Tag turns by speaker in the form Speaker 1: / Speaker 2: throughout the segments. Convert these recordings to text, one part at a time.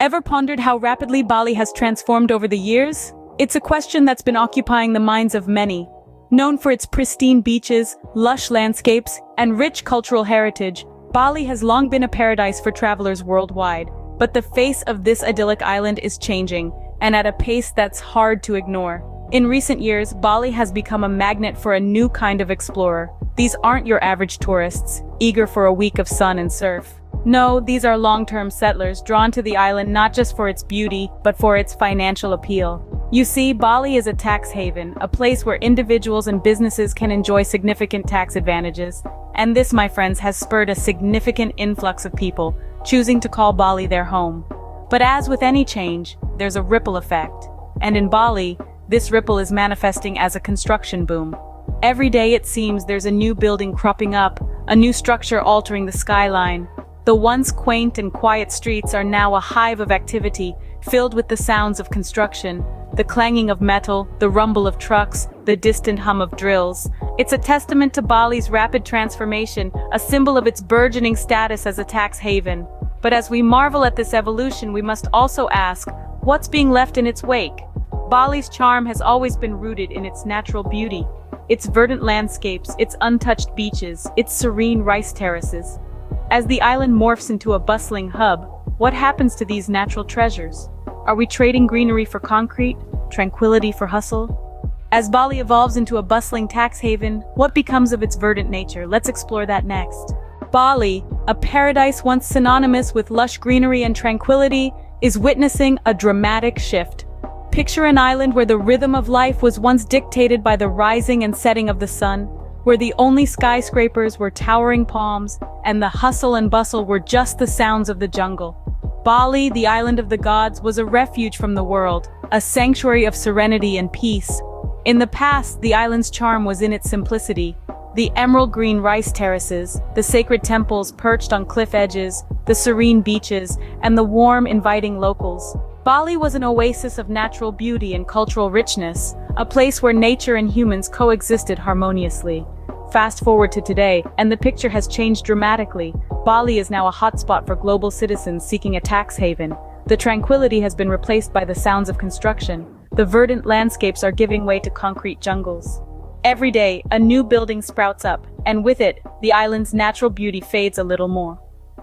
Speaker 1: Ever pondered how rapidly Bali has transformed over the years? It's a question that's been occupying the minds of many. Known for its pristine beaches, lush landscapes, and rich cultural heritage, Bali has long been a paradise for travelers worldwide. But the face of this idyllic island is changing, and at a pace that's hard to ignore. In recent years, Bali has become a magnet for a new kind of explorer. These aren't your average tourists, eager for a week of sun and surf. No, these are long-term settlers drawn to the island not just for its beauty, but for its financial appeal. You see, Bali is a tax haven, a place where individuals and businesses can enjoy significant tax advantages. And this, my friends, has spurred a significant influx of people, choosing to call Bali their home. But as with any change, there's a ripple effect. And in Bali, this ripple is manifesting as a construction boom. Every day it seems there's a new building cropping up, a new structure altering the skyline. The once quaint and quiet streets are now a hive of activity, filled with the sounds of construction, the clanging of metal, the rumble of trucks, the distant hum of drills. It's a testament to Bali's rapid transformation, a symbol of its burgeoning status as a tax haven. But as we marvel at this evolution, we must also ask, what's being left in its wake? Bali's charm has always been rooted in its natural beauty, its verdant landscapes, its untouched beaches, its serene rice terraces. As the island morphs into a bustling hub, what happens to these natural treasures? Are we trading greenery for concrete, tranquility for hustle? As Bali evolves into a bustling tax haven, what becomes of its verdant nature? Let's explore that next. Bali, a paradise once synonymous with lush greenery and tranquility, is witnessing a dramatic shift. Picture an island where the rhythm of life was once dictated by the rising and setting of the sun, where the only skyscrapers were towering palms, and the hustle and bustle were just the sounds of the jungle. Bali, the island of the gods, was a refuge from the world, a sanctuary of serenity and peace. In the past, the island's charm was in its simplicity. The emerald green rice terraces, the sacred temples perched on cliff edges, the serene beaches, and the warm, inviting locals. Bali was an oasis of natural beauty and cultural richness, a place where nature and humans coexisted harmoniously. Fast forward to today, and the picture has changed dramatically. Bali is now a hotspot for global citizens seeking a tax haven. The tranquility has been replaced by the sounds of construction. The verdant landscapes are giving way to concrete jungles. Every day, a new building sprouts up, and with it, the island's natural beauty fades a little more.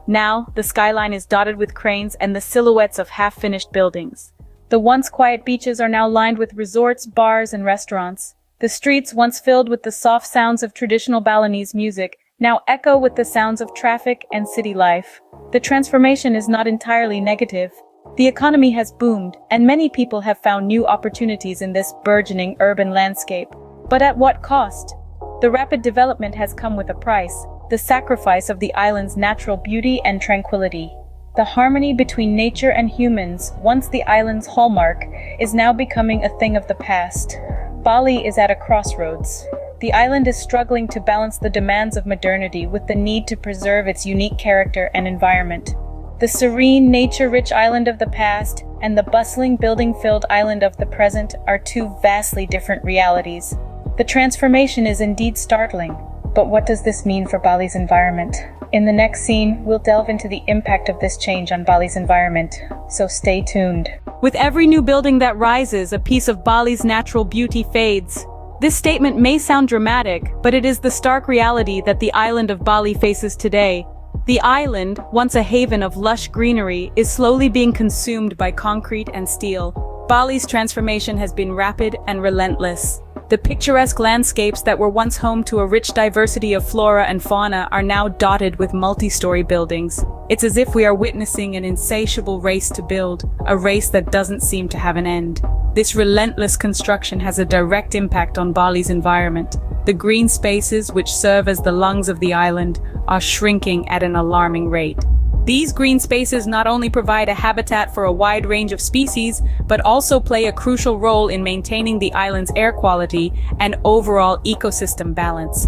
Speaker 1: Now, the skyline is dotted with cranes and the silhouettes of half-finished buildings. The once quiet beaches are now lined with resorts, bars, and restaurants. The streets, once filled with the soft sounds of traditional Balinese music, now echo with the sounds of traffic and city life. The transformation is not entirely negative. The economy has boomed, and many people have found new opportunities in this burgeoning urban landscape. But at what cost? The rapid development has come with a price, the sacrifice of the island's natural beauty and tranquility. The harmony between nature and humans, once the island's hallmark, is now becoming a thing of the past. Bali is at a crossroads. The island is struggling to balance the demands of modernity with the need to preserve its unique character and environment. The serene, nature-rich island of the past and the bustling, building-filled island of the present are two vastly different realities. The transformation is indeed startling. But what does this mean for Bali's environment? In the next scene, we'll delve into the impact of this change on Bali's environment, so stay tuned. With every new building that rises, a piece of Bali's natural beauty fades. This statement may sound dramatic, but it is the stark reality that the island of Bali faces today. The island, once a haven of lush greenery, is slowly being consumed by concrete and steel. Bali's transformation has been rapid and relentless. The picturesque landscapes that were once home to a rich diversity of flora and fauna are now dotted with multi-story buildings. It's as if we are witnessing an insatiable race to build, a race that doesn't seem to have an end. This relentless construction has a direct impact on Bali's environment. The green spaces, which serve as the lungs of the island, are shrinking at an alarming rate. These green spaces not only provide a habitat for a wide range of species, but also play a crucial role in maintaining the island's air quality and overall ecosystem balance.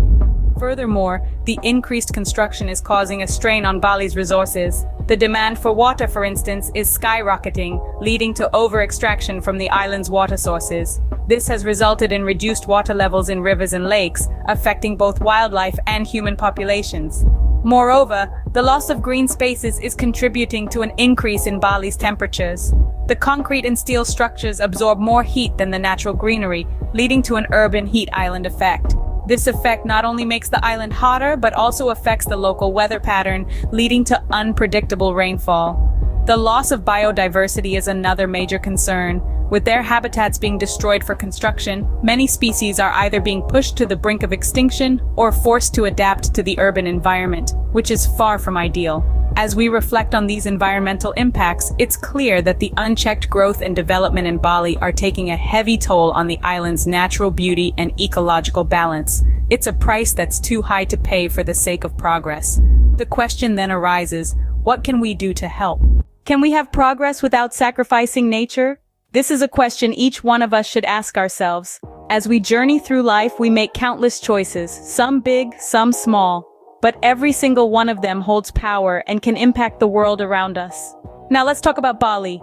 Speaker 1: Furthermore, the increased construction is causing a strain on Bali's resources. The demand for water, for instance, is skyrocketing, leading to over-extraction from the island's water sources. This has resulted in reduced water levels in rivers and lakes, affecting both wildlife and human populations. Moreover, the loss of green spaces is contributing to an increase in Bali's temperatures. The concrete and steel structures absorb more heat than the natural greenery, leading to an urban heat island effect. This effect not only makes the island hotter, but also affects the local weather pattern, leading to unpredictable rainfall. The loss of biodiversity is another major concern. With their habitats being destroyed for construction, many species are either being pushed to the brink of extinction or forced to adapt to the urban environment, which is far from ideal. As we reflect on these environmental impacts, it's clear that the unchecked growth and development in Bali are taking a heavy toll on the island's natural beauty and ecological balance. It's a price that's too high to pay for the sake of progress. The question then arises, what can we do to help? Can we have progress without sacrificing nature? This is a question each one of us should ask ourselves. As we journey through life, we make countless choices, some big, some small. But every single one of them holds power and can impact the world around us. Now let's talk about Bali.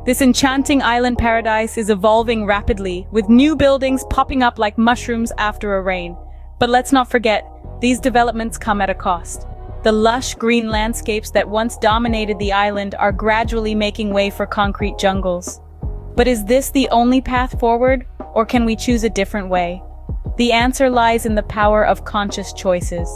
Speaker 1: This enchanting island paradise is evolving rapidly, with new buildings popping up like mushrooms after a rain. But let's not forget, these developments come at a cost. The lush green landscapes that once dominated the island are gradually making way for concrete jungles. But is this the only path forward, or can we choose a different way? The answer lies in the power of conscious choices.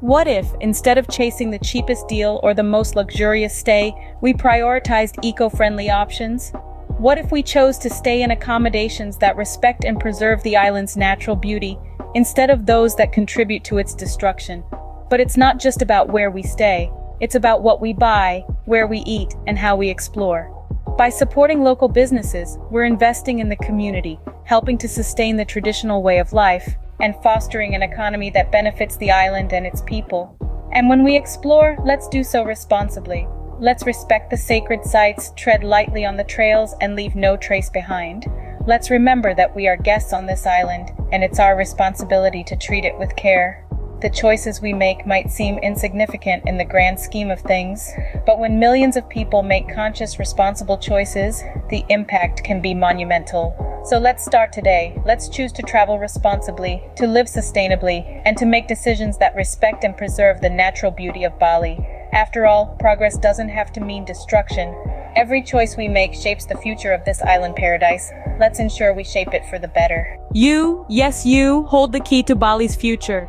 Speaker 1: What if, instead of chasing the cheapest deal or the most luxurious stay, we prioritized eco-friendly options? What if we chose to stay in accommodations that respect and preserve the island's natural beauty, instead of those that contribute to its destruction? But it's not just about where we stay, it's about what we buy, where we eat, and how we explore. By supporting local businesses, we're investing in the community, helping to sustain the traditional way of life, and fostering an economy that benefits the island and its people. And when we explore, let's do so responsibly. Let's respect the sacred sites, tread lightly on the trails, and leave no trace behind. Let's remember that we are guests on this island, and it's our responsibility to treat it with care. The choices we make might seem insignificant in the grand scheme of things, but when millions of people make conscious, responsible choices, the impact can be monumental. So let's start today. Let's choose to travel responsibly, to live sustainably, and to make decisions that respect and preserve the natural beauty of Bali. After all, progress doesn't have to mean destruction. Every choice we make shapes the future of this island paradise. Let's ensure we shape it for the better. You, yes you, hold the key to Bali's future.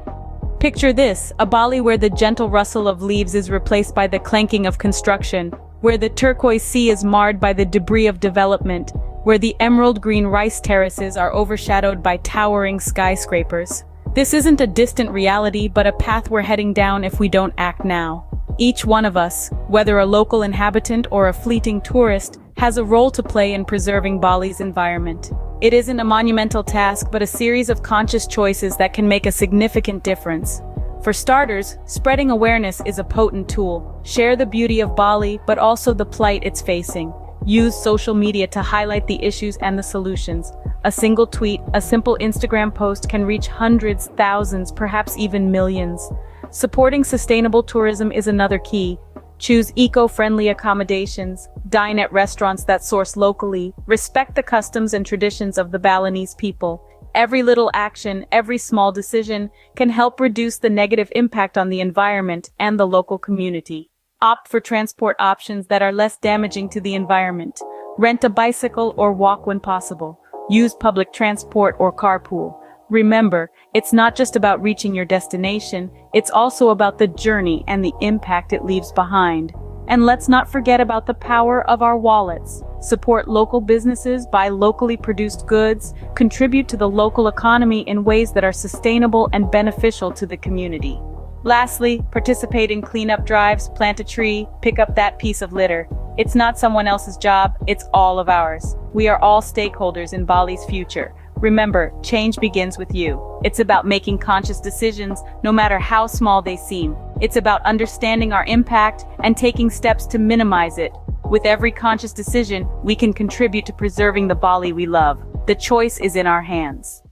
Speaker 1: Picture this, a Bali where the gentle rustle of leaves is replaced by the clanking of construction, where the turquoise sea is marred by the debris of development, where the emerald green rice terraces are overshadowed by towering skyscrapers. This isn't a distant reality, but a path we're heading down if we don't act now. Each one of us, whether a local inhabitant or a fleeting tourist, has a role to play in preserving Bali's environment. It isn't a monumental task, but a series of conscious choices that can make a significant difference. For starters, spreading awareness is a potent tool. Share the beauty of Bali, but also the plight it's facing. Use social media to highlight the issues and the solutions. A single tweet, a simple Instagram post can reach hundreds, thousands, perhaps even millions. Supporting sustainable tourism is another key. Choose eco-friendly accommodations, dine at restaurants that source locally, respect the customs and traditions of the Balinese people. Every little action, every small decision can help reduce the negative impact on the environment and the local community. Opt for transport options that are less damaging to the environment. Rent a bicycle or walk when possible. Use public transport or carpool. Remember, it's not just about reaching your destination, it's also about the journey and the impact it leaves behind. And let's not forget about the power of our wallets. Support local businesses, buy locally produced goods, contribute to the local economy in ways that are sustainable and beneficial to the community. Lastly, participate in cleanup drives, plant a tree, pick up that piece of litter. It's not someone else's job, it's all of ours. We are all stakeholders in Bali's future. Remember, change begins with you. It's about making conscious decisions, no matter how small they seem. It's about understanding our impact and taking steps to minimize it. With every conscious decision, we can contribute to preserving the Bali we love. The choice is in our hands.